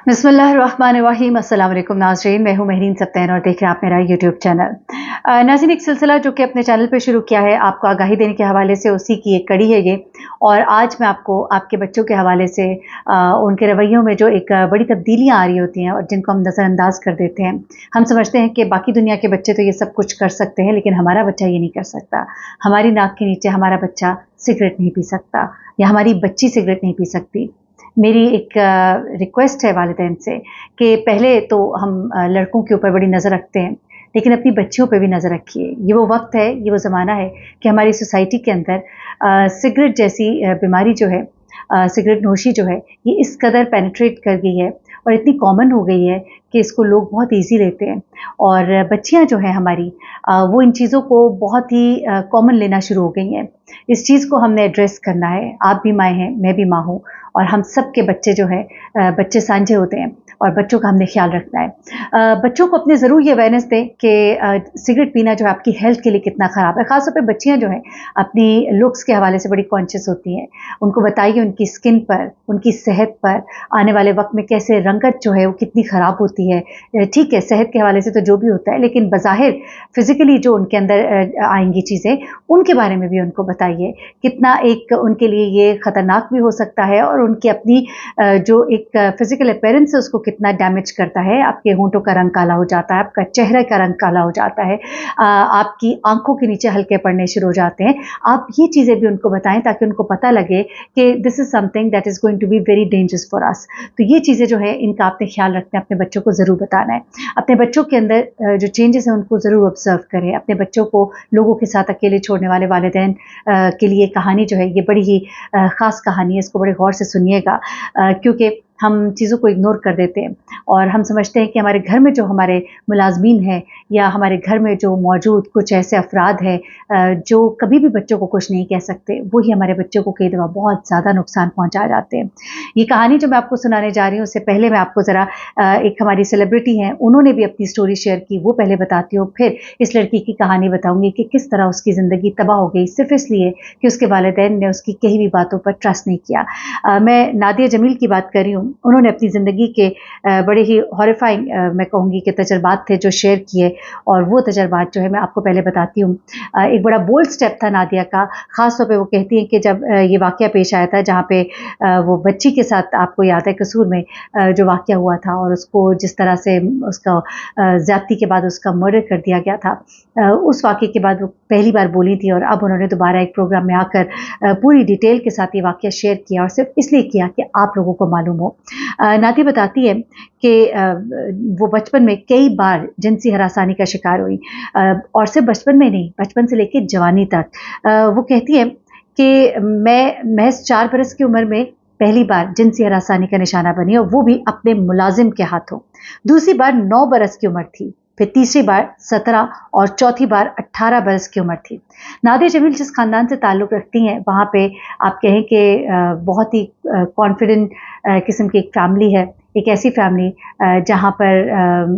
बिस्मिल्लाहिर्रहमानिर्रहीम। अस्सलाम वालेकुम नाज़रीन, मैं हूँ महरीन सब्तैन और देख रहे हैं आप मेरा यूट्यूब चैनल। नाज़रीन, एक सिलसिला जो कि अपने चैनल पे शुरू किया है आपको आगाही देने के हवाले से, उसी की एक कड़ी है ये। और आज मैं आपको आपके बच्चों के हवाले से उनके रवैयों में जो एक बड़ी तब्दीलियाँ आ रही होती हैं और जिनको हम नज़रअंदाज कर देते हैं। हम समझते हैं कि बाकी दुनिया के बच्चे तो ये सब कुछ कर सकते हैं, लेकिन हमारा बच्चा ये नहीं कर सकता। हमारी नाक के नीचे हमारा बच्चा सिगरेट नहीं पी सकता या हमारी बच्ची सिगरेट नहीं पी सकती। मेरी एक रिक्वेस्ट है वालिदैन से कि पहले तो हम लड़कों के ऊपर बड़ी नज़र रखते हैं, लेकिन अपनी बच्चियों पे भी नज़र रखिए। ये वो वक्त है, ये वो ज़माना है कि हमारी सोसाइटी के अंदर सिगरेट जैसी बीमारी जो है, सिगरेट नोशी जो है, ये इस कदर पेनिट्रेट कर गई है और इतनी कॉमन हो गई है कि इसको लोग बहुत ईज़ी लेते हैं। और बच्चियाँ जो हैं हमारी, वो इन चीज़ों को बहुत ही कॉमन लेना शुरू हो गई हैं। इस चीज़ को हमने एड्रेस करना है। आप भी माँ हैं, मैं भी माँ हूँ, और हम सब के बच्चे जो हैं, बच्चे साँझे होते हैं और बच्चों का हमने ख्याल रखना है। बच्चों को अपने ज़रूर ये अवेयरनेस दें कि सिगरेट पीना जो है आपकी हेल्थ के लिए कितना ख़राब है। ख़ास तौर पे बच्चियाँ जो हैं अपनी लुक्स के हवाले से बड़ी कॉन्शियस होती हैं। उनको बताइए उनकी स्किन पर, उनकी सेहत पर आने वाले वक्त में कैसे रंगत जो है वो कितनी ख़राब होती है। ठीक है, सेहत के हवाले से तो जो भी होता है, लेकिन बज़ाहिर फ़िज़िकली जो उनके अंदर आएँगी चीज़ें, उनके बारे में भी उनको बताइए। कितना एक उनके लिए ये ख़तरनाक भी हो सकता है और उनकी अपनी जो एक फ़िज़िकल अपीयरेंस है उसको कितना डैमेज करता है। आपके होंठों का रंग काला हो जाता है, आपका चेहरे का रंग काला हो जाता है, आपकी आँखों के नीचे हल्के पड़ने शुरू हो जाते हैं। आप ये चीज़ें भी उनको बताएँ ताकि उनको पता लगे कि this is something that is going to be very dangerous for us. तो ये चीज़ें जो है इनका आपने ख्याल रखना है, अपने बच्चों को ज़रूर बताना है। अपने बच्चों के अंदर जो चेंजेस हैं उनको ज़रूर ऑब्ज़र्व करें। अपने बच्चों को लोगों के साथ अकेले छोड़ने वाले वालिदैन के लिए कहानी जो है ये बड़ी ही ख़ास कहानी है। इसको बड़े गौर से सुनिएगा, क्योंकि हम चीज़ों को इग्नोर कर देते हैं और हम समझते हैं कि हमारे घर में जो हमारे मुलाज़मीन हैं या हमारे घर में जो मौजूद कुछ ऐसे अफ़राद हैं जो कभी भी बच्चों को कुछ नहीं कह सकते, वो ही हमारे बच्चों को कई दफ़ा बहुत ज़्यादा नुकसान पहुँचा जाते हैं। ये कहानी जो मैं आपको सुनाने जा रही हूँ, उससे पहले मैं आपको ज़रा एक हमारी सेलिब्रिटी हैं, उन्होंने भी अपनी स्टोरी शेयर की, वो पहले बताती हूँ, फिर इस लड़की की कहानी बताऊँगी कि किस तरह उसकी ज़िंदगी तबाह हो गई सिर्फ़ इसलिए कि उसके वालिदैन ने उसकी कही हुई बातों पर ट्रस्ट नहीं किया। मैं नादिया जमील की बात कर रही हूँ। उन्होंने अपनी ज़िंदगी के बड़े ही हॉरिफाइंग मैं कहूँगी कि तजर्बात थे जो शेयर किए, और वो तजर्बात जो है मैं आपको पहले बताती हूँ। एक बड़ा बोल्ड स्टेप था नादिया का। ख़ास तौर पे वो कहती हैं कि जब ये वाक़या पेश आया था जहाँ पे वो बच्ची के साथ, आपको याद है कसूर में जो वाक़या हुआ था और उसको जिस तरह से उसका ज़्यादती के बाद उसका मर्डर कर दिया गया था, उस वाक़ये के बाद वो पहली बार बोली थी और अब उन्होंने दोबारा एक प्रोग्राम में आकर पूरी डिटेल के साथ ये वाक़या शेयर किया, और सिर्फ इसलिए किया कि आप लोगों को मालूम हो। नादिया बताती है कि वो बचपन में कई बार जिनसी हरासानी का शिकार हुई, और सिर्फ बचपन में नहीं, बचपन से लेकर जवानी तक। वो कहती है कि मैं महज 4 बरस की उम्र में पहली बार जिनसी हरासानी का निशाना बनी, और वो भी अपने मुलाजिम के हाथों। दूसरी बार 9 बरस की उम्र थी, फिर तीसरी बार 17 और चौथी बार 18 बरस की उम्र थी। नादिया जमील जिस ख़ानदान से ताल्लुक़ रखती हैं, वहाँ पे आप कहें कि बहुत ही कॉन्फिडेंट किस्म की एक फ़ैमिली है, एक ऐसी फ़ैमिली जहाँ पर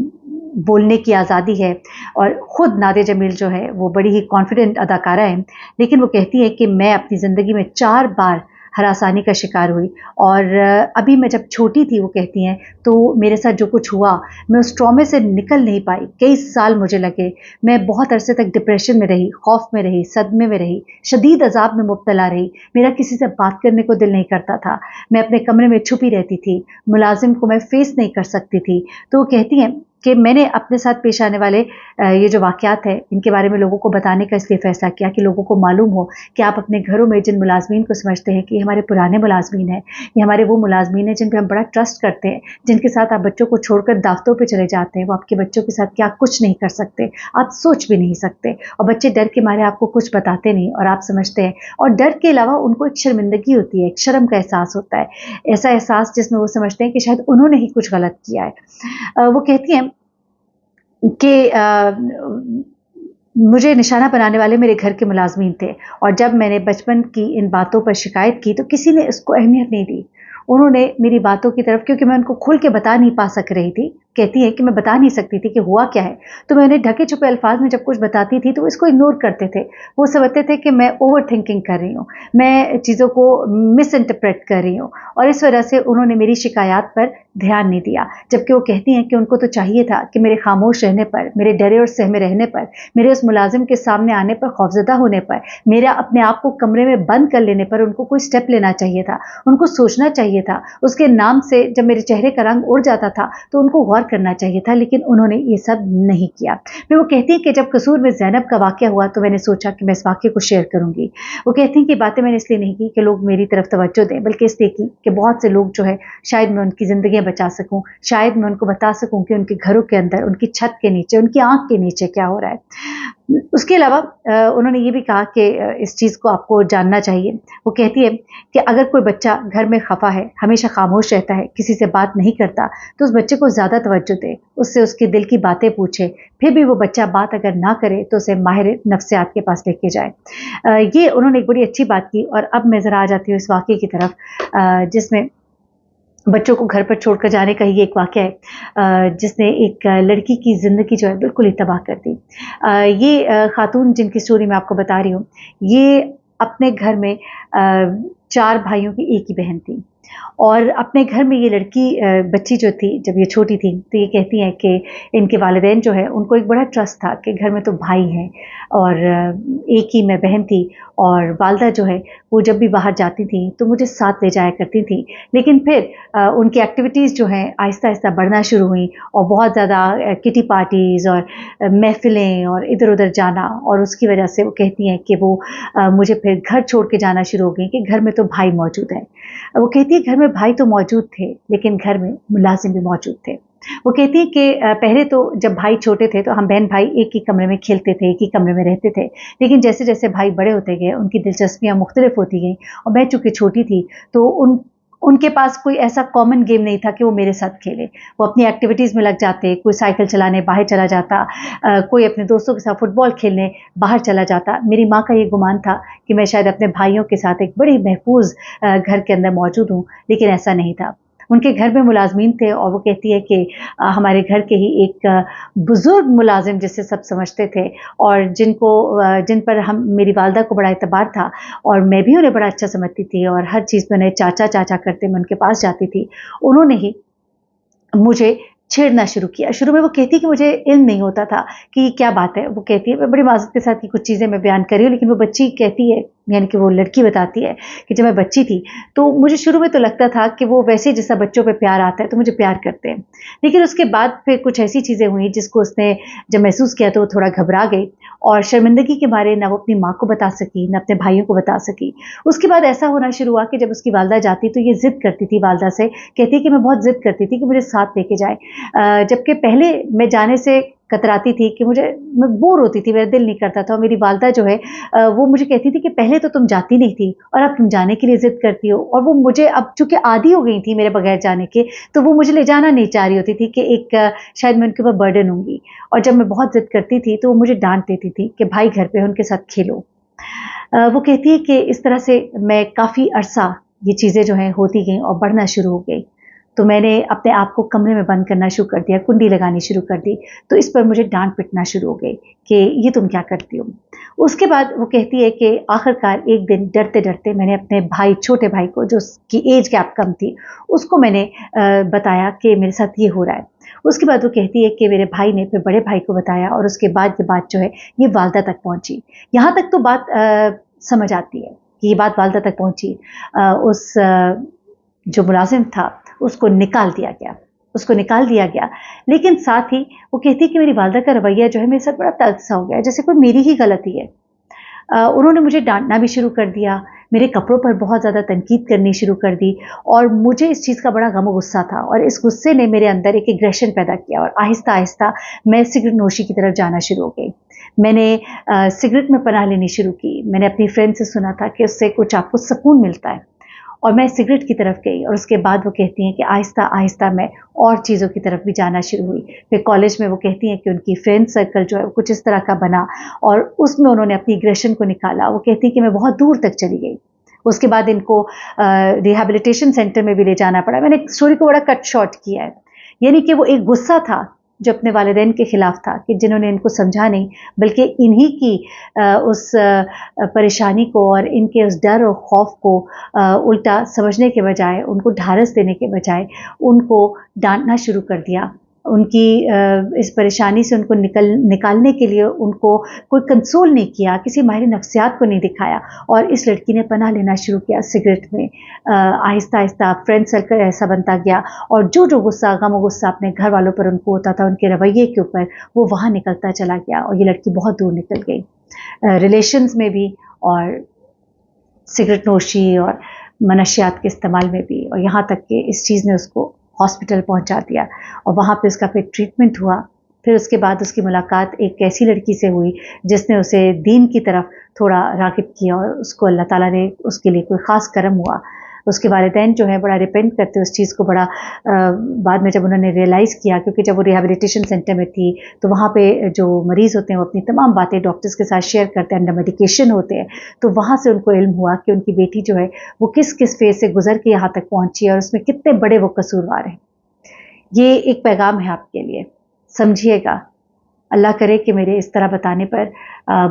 बोलने की आज़ादी है, और ख़ुद नादिया जमील जो है वो बड़ी ही कॉन्फिडेंट अदाकारा हैं। लेकिन वो कहती है कि मैं अपनी ज़िंदगी में 4 बार हरासानी का शिकार हुई, और अभी मैं जब छोटी थी, वो कहती हैं, तो मेरे साथ जो कुछ हुआ, मैं उस ट्रॉमे से निकल नहीं पाई। कई साल मुझे लगे, मैं बहुत अरसे तक डिप्रेशन में रही, खौफ में रही, सदमे में रही, शदीद अज़ाब में मुब्तला रही। मेरा किसी से बात करने को दिल नहीं करता था, मैं अपने कमरे में छुपी रहती थी, मुलाजिम को मैं फेस नहीं कर सकती थी। तो वो कहती हैं कि मैंने अपने साथ पेश आने वाले ये जो वाक़यात हैं, इनके बारे में लोगों को बताने का इसलिए फ़ैसला किया कि लोगों को मालूम हो कि आप अपने घरों में जिन मुलाज़मीन को समझते हैं कि हमारे पुराने मुलाज़मीन हैं, ये हमारे वो मुलाज़मीन हैं जिन पे हम बड़ा ट्रस्ट करते हैं, जिनके साथ आप बच्चों को छोड़कर दावतों पे चले जाते हैं, वो आपके बच्चों के साथ क्या कुछ नहीं कर सकते, आप सोच भी नहीं सकते, और बच्चे डर के मारे आपको कुछ बताते नहीं और आप समझते हैं। और डर के अलावा उनको एक शर्मिंदगी होती है, एक शर्म का एहसास होता है, ऐसा एहसास जिसमें वो समझते हैं कि शायद उन्होंने ही कुछ गलत किया है। वो कहती हैं कि मुझे निशाना बनाने वाले मेरे घर के मुलाज़मीन थे, और जब मैंने बचपन की इन बातों पर शिकायत की तो किसी ने इसको अहमियत नहीं दी। उन्होंने मेरी बातों की तरफ, क्योंकि मैं उनको खुल के बता नहीं पा सक रही थी, कहती है कि मैं बता नहीं सकती थी कि हुआ क्या है, तो मैं उन्हें ढके छुपे अल्फाज में जब कुछ बताती थी तो वो इसको इग्नोर करते थे। वो समझते थे कि मैं ओवर थिंकिंग कर रही हूँ, मैं चीज़ों को मिस इंटरप्रेट कर रही हूँ, और इस वजह से उन्होंने मेरी शिकायत पर ध्यान नहीं दिया। जबकि वो कहती हैं कि उनको तो चाहिए था कि मेरे खामोश रहने पर, मेरे डरे और सहमे रहने पर, मेरे उस मुलाजिम के सामने आने पर, खौफजदा होने पर, मेरा अपने आप को कमरे में बंद कर लेने पर उनको कोई स्टेप लेना चाहिए था, उनको सोचना चाहिए था। उसके नाम से जब मेरे चेहरे का रंग उड़ जाता था तो उनको गौर करना चाहिए था, लेकिन उन्होंने ये सब नहीं किया। फिर वो कहती हैं कि जब कसूर में ज़ैनब का वाक़या हुआ तो मैंने सोचा कि मैं इस वाक़े को शेयर करूँगी। वो कहती हैं कि बातें मैंने इसलिए नहीं की कि लोग मेरी तरफ तवज्जो दें, बल्कि इसलिए की कि बहुत से लोग जो है शायद मैं उनकी ज़िंदगियाँ बचा सकूँ, शायद मैं उनको बता सकूँ कि उनके घरों के अंदर, उनकी छत के नीचे, उनकी आँख के नीचे क्या हो रहा है। उसके अलावा उन्होंने ये भी कहा कि इस चीज़ को आपको जानना चाहिए। वो कहती है कि अगर कोई बच्चा घर में खफा है, हमेशा खामोश रहता है, किसी से बात नहीं करता, तो उस बच्चे को ज़्यादा तवज्जो दे, उससे उसके दिल की बातें पूछे। फिर भी वो बच्चा बात अगर ना करे तो उसे माहिर नफ्सियात के पास लेके जाए। ये उन्होंने एक बड़ी अच्छी बात की। और अब मैं ज़रा आ जाती हूँ इस वाक़ये की तरफ, जिसमें बच्चों को घर पर छोड़कर जाने का ही एक वाक़या है, जिसने एक लड़की की ज़िंदगी जो है बिल्कुल ही तबाह कर दी। ये ख़ातून जिनकी स्टोरी मैं आपको बता रही हूँ, ये अपने घर में 4 भाइयों की एक ही बहन थी, और अपने घर में ये लड़की बच्ची जो थी, जब ये छोटी थी, तो ये कहती हैं कि इनके वालिदैन जो है उनको एक बड़ा ट्रस्ट था कि घर में तो भाई हैं और एक ही मैं बहन थी, और वालदा जो है वो जब भी बाहर जाती थी तो मुझे साथ ले जाया करती थी। लेकिन फिर उनकी एक्टिविटीज़ जो हैं आहिस्ता आहिस्ता बढ़ना शुरू हुई, और बहुत ज़्यादा किटी पार्टीज़ और महफ़िलें और इधर-उधर जाना, और उसकी वजह से वो कहती हैं कि वो मुझे फिर घर छोड़ के जाना शुरू हो गई कि घर में तो भाई मौजूद हैं। वो कहती है घर में भाई तो मौजूद थे, लेकिन घर में मुलाजिम भी मौजूद थे। वो कहती है कि पहले तो जब भाई छोटे थे तो हम बहन भाई एक ही कमरे में खेलते थे, एक ही कमरे में रहते थे। लेकिन जैसे-जैसे भाई बड़े होते गए, उनकी दिलचस्पियाँ मुख्तलिफ होती गईं, और मैं चूँकि छोटी थी तो उनके पास कोई ऐसा कॉमन गेम नहीं था कि वो मेरे साथ खेले। वो अपनी एक्टिविटीज़ में लग जाते, कोई साइकिल चलाने बाहर चला जाता, कोई अपने दोस्तों के साथ फुटबॉल खेलने बाहर चला जाता। मेरी माँ का ये गुमान था कि मैं शायद अपने भाइयों के साथ एक बड़ी महफूज़ घर के अंदर मौजूद हूँ, लेकिन ऐसा नहीं था। उनके घर में मुलाज़मीन थे, और वो कहती है कि हमारे घर के ही एक बुज़ुर्ग मुलाज़िम जिसे सब समझते थे, और जिन पर हम मेरी वालिदा को बड़ा एतबार था, और मैं भी उन्हें बड़ा अच्छा समझती थी, और हर चीज़ में उन्हें चाचा चाचा करते मैं उनके पास जाती थी। उन्होंने ही मुझे छेड़ना शुरू किया। शुरू में वो कहती है कि मुझे इल्म नहीं होता था कि ये क्या बात है। वो कहती है, मैं बड़ी माज़रत के साथ कि कुछ चीज़ें मैं बयान कर रही हूँ, लेकिन वो बच्ची कहती है, यानी कि वो लड़की बताती है कि जब मैं बच्ची थी तो मुझे शुरू में तो लगता था कि वो वैसे जैसा बच्चों पे प्यार आता है तो मुझे प्यार करते हैं। लेकिन उसके बाद फिर कुछ ऐसी चीज़ें हुई जिसको उसने जब महसूस किया तो वो थोड़ा घबरा गई, और शर्मिंदगी के मारे ना वो अपनी माँ को बता सकी, ना अपने भाइयों को बता सकी। उसके बाद ऐसा होना शुरू हुआ कि जब उसकी वालिदा जाती तो ये ज़िद करती थी वालिदा से, कहती है कि मैं बहुत ज़िद करती थी कि मुझे साथ लेके जाए। जबकि पहले मैं जाने से कतराती थी कि मैं बोर होती थी, मेरा दिल नहीं करता था, और मेरी वालिदा जो है वो मुझे कहती थी कि पहले तो तुम जाती नहीं थी और अब तुम जाने के लिए ज़िद करती हो। और वो मुझे अब चूँकि आदी हो गई थी मेरे बगैर जाने के, तो वो मुझे ले जाना नहीं चाह रही होती थी कि शायद मैं उनके ऊपर बर्डन होंगी। और जब मैं बहुत ज़िद करती थी तो वो मुझे डाँट देती थी कि भाई घर पे है, उनके साथ खेलो। वो कहती है कि इस तरह से मैं काफ़ी अरसा ये चीज़ें जो हैं होती गईं और बढ़ना शुरू हो गई। तो मैंने अपने आप को कमरे में बंद करना शुरू कर दिया, कुंडी लगानी शुरू कर दी। तो इस पर मुझे डाँट पिटना शुरू हो गई कि ये तुम क्या करती हो? उसके बाद वो कहती है कि आखिरकार एक दिन डरते-डरते मैंने अपने भाई, छोटे भाई को, जो उसकी एज गैप कम थी, उसको मैंने बताया कि मेरे साथ ये हो रहा है। उसके बाद वो कहती है कि मेरे भाई ने फिर बड़े भाई को बताया, और उसके बाद ये बात जो है ये वालिदा तक पहुँची। यहाँ तक तो बात समझ आती है कि ये बात वालिदा तक पहुँची। जो मुलाजिम था उसको निकाल दिया गया। लेकिन साथ ही वो कहती है कि मेरी वालिदा का रवैया जो है मेरे साथ बड़ा तल्ख़ सा हो गया है, जैसे कोई मेरी ही गलती है। उन्होंने मुझे डाँटना भी शुरू कर दिया, मेरे कपड़ों पर बहुत ज़्यादा तनकीद करनी शुरू कर दी, और मुझे इस चीज़ का बड़ा गम और गुस्सा था, और इस गुस्से ने मेरे अंदर एक एग्रेशन पैदा किया, और आहिस्ता-आहिस्ता मैं सिगरेट नोशी की तरफ जाना शुरू हो गई। मैंने सिगरेट में पनाह लेनी शुरू की। मैंने अपनी फ्रेंड से सुना था कि उससे कुछ आपको सुकून मिलता है, और मैं सिगरेट की तरफ गई। और उसके बाद वो कहती हैं कि आहिस्ता-आहिस्ता मैं और चीज़ों की तरफ भी जाना शुरू हुई। फिर कॉलेज में वो कहती हैं कि उनकी फ्रेंड सर्कल जो है वो कुछ इस तरह का बना, और उसमें उन्होंने अपनी एग्रेशन को निकाला। वो कहती हैं कि मैं बहुत दूर तक चली गई। उसके बाद इनको रिहैबिलिटेशन सेंटर में भी ले जाना पड़ा। मैंने स्टोरी को बड़ा कट शॉर्ट किया है यानी कि वो एक गुस्सा था जो अपने वालिदैन के खिलाफ था कि जिन्होंने इनको समझा नहीं, बल्कि इन्हीं की उस परेशानी को और इनके उस डर और खौफ को उल्टा समझने के बजाय, उनको ढारस देने के बजाय उनको डांटना शुरू कर दिया। उनकी इस परेशानी से उनको निकालने के लिए उनको कोई कंसोल नहीं किया, किसी माहिर नफ्सियात को नहीं दिखाया, और इस लड़की ने पनाह लेना शुरू किया सिगरेट में। आहिस्ता आहिस्ता फ्रेंड सर्कल ऐसा बनता गया, और जो जो गुस्सा, गम और गुस्सा अपने घर वालों पर उनको होता था, उनके रवैये के ऊपर, वो वहाँ निकलता चला गया, और ये लड़की बहुत दूर निकल गई रिलेशंस में भी, और सिगरेट नोशी और मनशियात के इस्तेमाल में भी, और यहाँ तक कि इस चीज़ ने उसको हॉस्पिटल पहुंचा दिया, और वहाँ पे उसका फिर ट्रीटमेंट हुआ। फिर उसके बाद उसकी मुलाकात एक ऐसी लड़की से हुई जिसने उसे दीन की तरफ थोड़ा राग़िब किया, और उसको अल्लाह ताला ने उसके लिए कोई ख़ास करम हुआ। उसके वालिदैन जो है बड़ा रिपेंट करते उस चीज़ को, बड़ा बाद में जब उन्होंने रियलाइज़ किया, क्योंकि जब वो रिहैबिलिटेशन सेंटर में थी तो वहाँ पे जो मरीज़ होते हैं वो अपनी तमाम बातें डॉक्टर्स के साथ शेयर करते हैं, अंडर मेडिकेशन होते हैं, तो वहाँ से उनको इल्म हुआ कि उनकी बेटी जो है वो किस किस फेज़ से गुजर के यहाँ तक पहुँची है, और उसमें कितने बड़े वो कसूरवार हैं। ये एक पैगाम है आपके लिए, समझिएगा। अल्लाह करे कि मेरे इस तरह बताने पर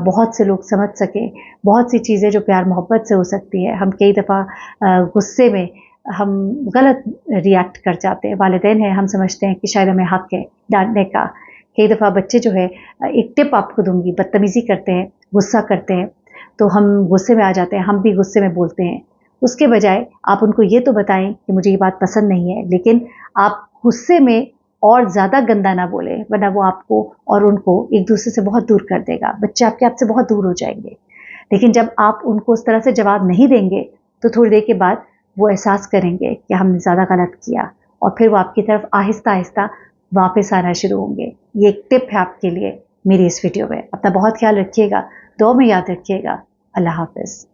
बहुत से लोग समझ सकें। बहुत सी चीज़ें जो प्यार मोहब्बत से हो सकती है, हम कई दफ़ा गुस्से में हम गलत रिएक्ट कर जाते हैं। वालिदैन हैं, हम समझते हैं कि शायद हमें हक़ है डाँटने का। कई दफ़ा बच्चे जो है, एक टिप आपको दूँगी, बदतमीज़ी करते हैं, गुस्सा करते हैं, तो हम गुस्से में आ जाते हैं, हम भी गुस्से में बोलते हैं। उसके बजाय आप उनको ये तो बताएं कि मुझे ये बात पसंद नहीं है, लेकिन आप गुस्से में और ज़्यादा गंदा ना बोले, वरना वो आपको और उनको एक दूसरे से बहुत दूर कर देगा। बच्चे आपके आप से बहुत दूर हो जाएंगे। लेकिन जब आप उनको उस तरह से जवाब नहीं देंगे, तो थोड़ी देर के बाद वो एहसास करेंगे कि हमने ज़्यादा गलत किया, और फिर वो आपकी तरफ आहिस्ता आहिस्ता वापस आना शुरू होंगे। ये एक टिप है आपके लिए मेरी इस वीडियो में। अपना बहुत ख्याल रखिएगा, दुआ में याद रखिएगा। अल्लाह हाफ़िज़।